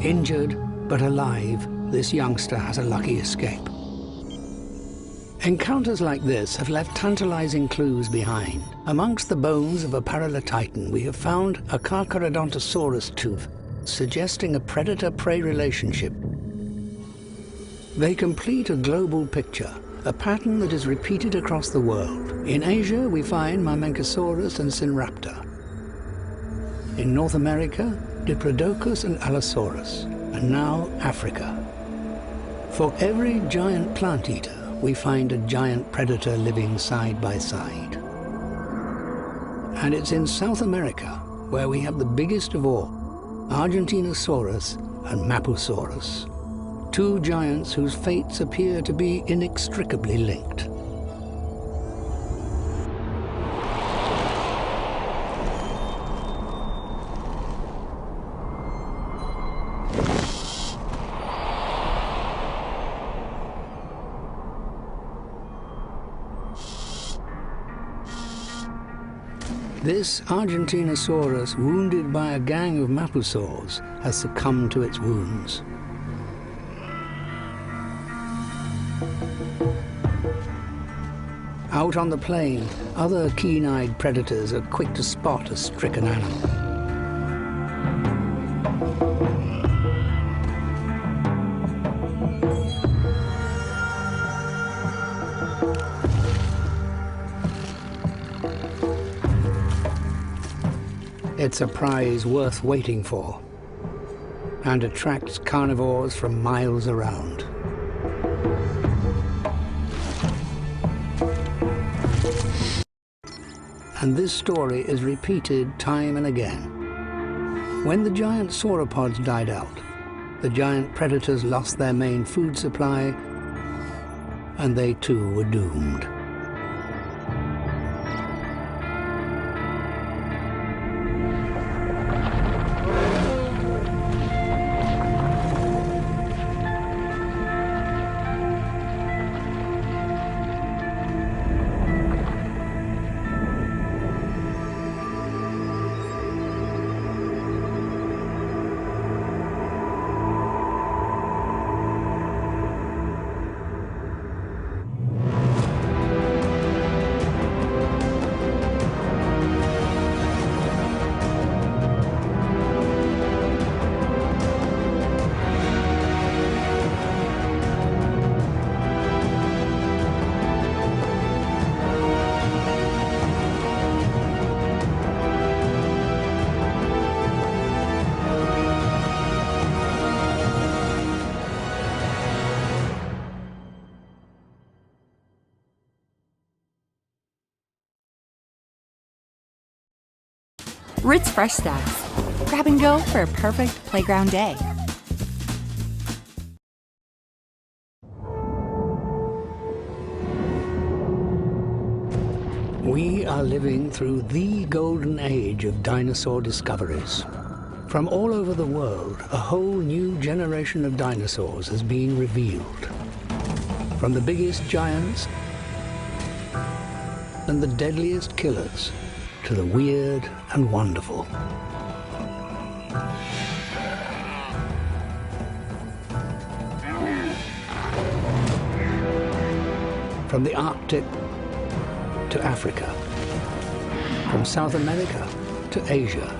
Injured but alive, this youngster has a lucky escape. Encounters like this have left tantalizing clues behind. Amongst the bones of a Paralititan, we have found a Carcharodontosaurus tooth, suggesting a predator-prey relationship. They complete a global picture, a pattern that is repeated across the world. In Asia, we find Mapusaurus and Sinraptor. In North America, Diplodocus and Allosaurus, and now Africa. For every giant plant eater, we find a giant predator living side by side. And it's in South America where we have the biggest of all, Argentinosaurus and Mapusaurus, two giants whose fates appear to be inextricably linked. This Argentinosaurus, wounded by a gang of Mapusaurs, has succumbed to its wounds. Out on the plain, other keen-eyed predators are quick to spot a stricken animal. It's a prize worth waiting for, and attracts carnivores from miles around. And this story is repeated time and again. When the giant sauropods died out, the giant predators lost their main food supply, and they too were doomed. Ritz Fresh Stacks. Grab and go for a perfect playground day. We are living through the golden age of dinosaur discoveries. From all over the world, a whole new generation of dinosaurs has been revealed. From the biggest giants and the deadliest killers to the weird and wonderful. From the Arctic to Africa, from South America to Asia,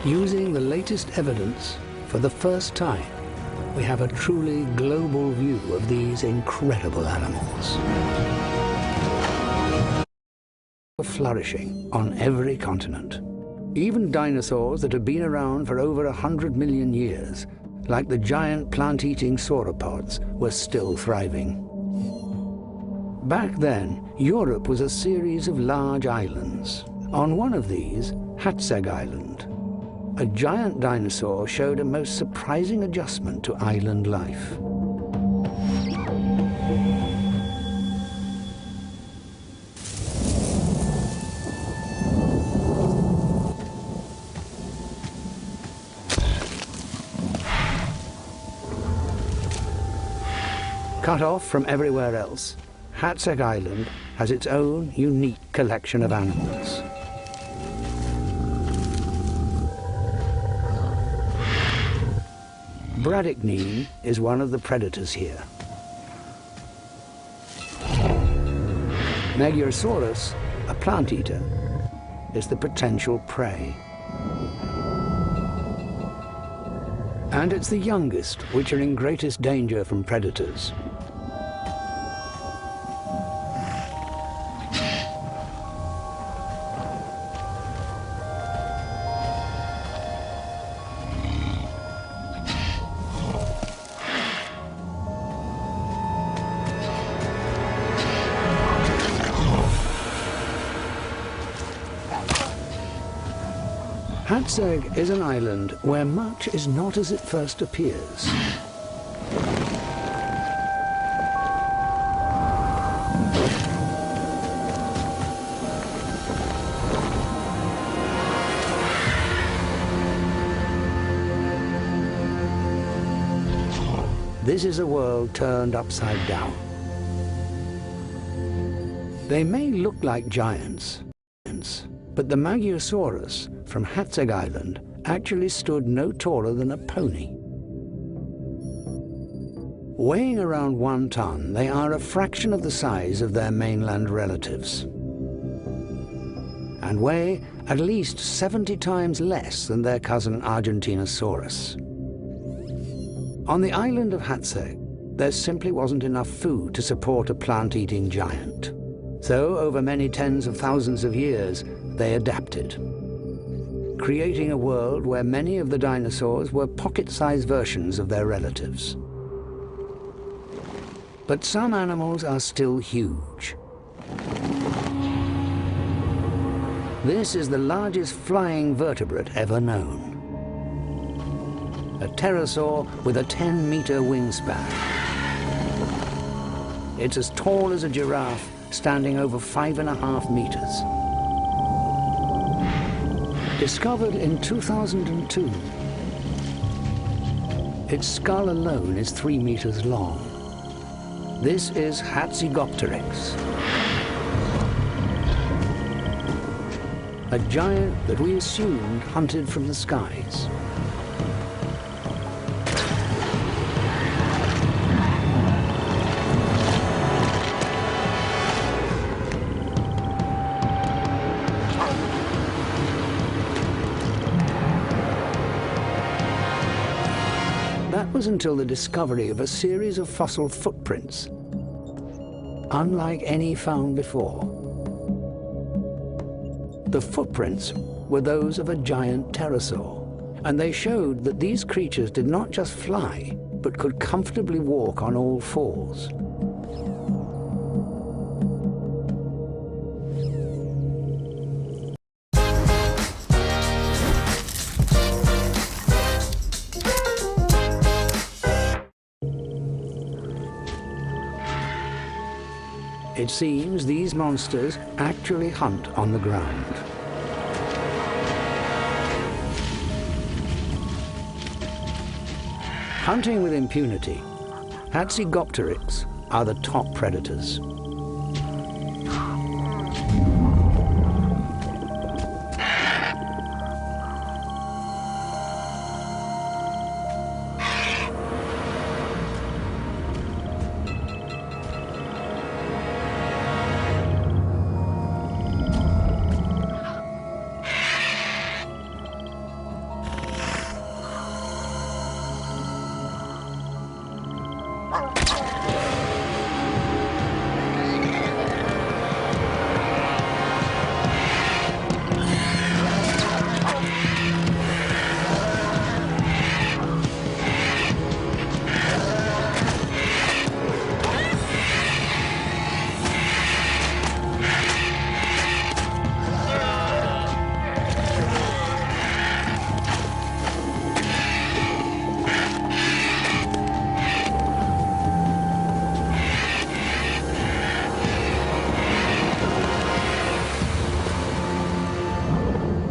using the latest evidence, for the first time, we have a truly global view of these incredible animals. Flourishing on every continent. Even dinosaurs that have been around for over 100 million years, like the giant plant-eating sauropods, were still thriving. Back then, Europe was a series of large islands. On one of these, Hatzeg Island, a giant dinosaur showed a most surprising adjustment to island life. Cut off from everywhere else, Hatzeg Island has its own unique collection of animals. Bradycneme is one of the predators here. Magyarosarus, a plant eater, is the potential prey. And it's the youngest which are in greatest danger from predators. Hatzeg is an island where much is not as it first appears. This is a world turned upside down. They may look like giants, but the Magyarosarus from Hatzeg Island actually stood no taller than a pony. Weighing around 1 ton, they are a fraction of the size of their mainland relatives, and weigh at least 70 times less than their cousin Argentinosaurus. On the island of Hatzeg, there simply wasn't enough food to support a plant-eating giant. So, over many tens of thousands of years, they adapted, creating a world where many of the dinosaurs were pocket-sized versions of their relatives. But some animals are still huge. This is the largest flying vertebrate ever known. A pterosaur with a 10-meter wingspan. It's as tall as a giraffe, standing over 5.5 meters. Discovered in 2002, its skull alone is 3 meters long. This is Hatzegopteryx, a giant that we assumed hunted from the skies. That was until the discovery of a series of fossil footprints, unlike any found before. The footprints were those of a giant pterosaur, and they showed that these creatures did not just fly, but could comfortably walk on all fours. It seems these monsters actually hunt on the ground. Hunting with impunity, Hatzegopteryx are the top predators.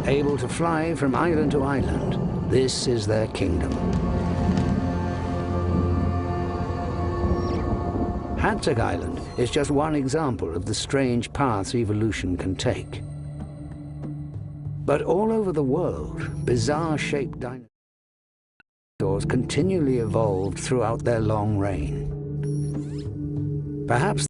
Able to fly from island to island, this is their kingdom. Hatzeg Island is just one example of the strange paths evolution can take. But all over the world, bizarre-shaped dinosaurs dinosaurs continually evolved throughout their long reign. Perhaps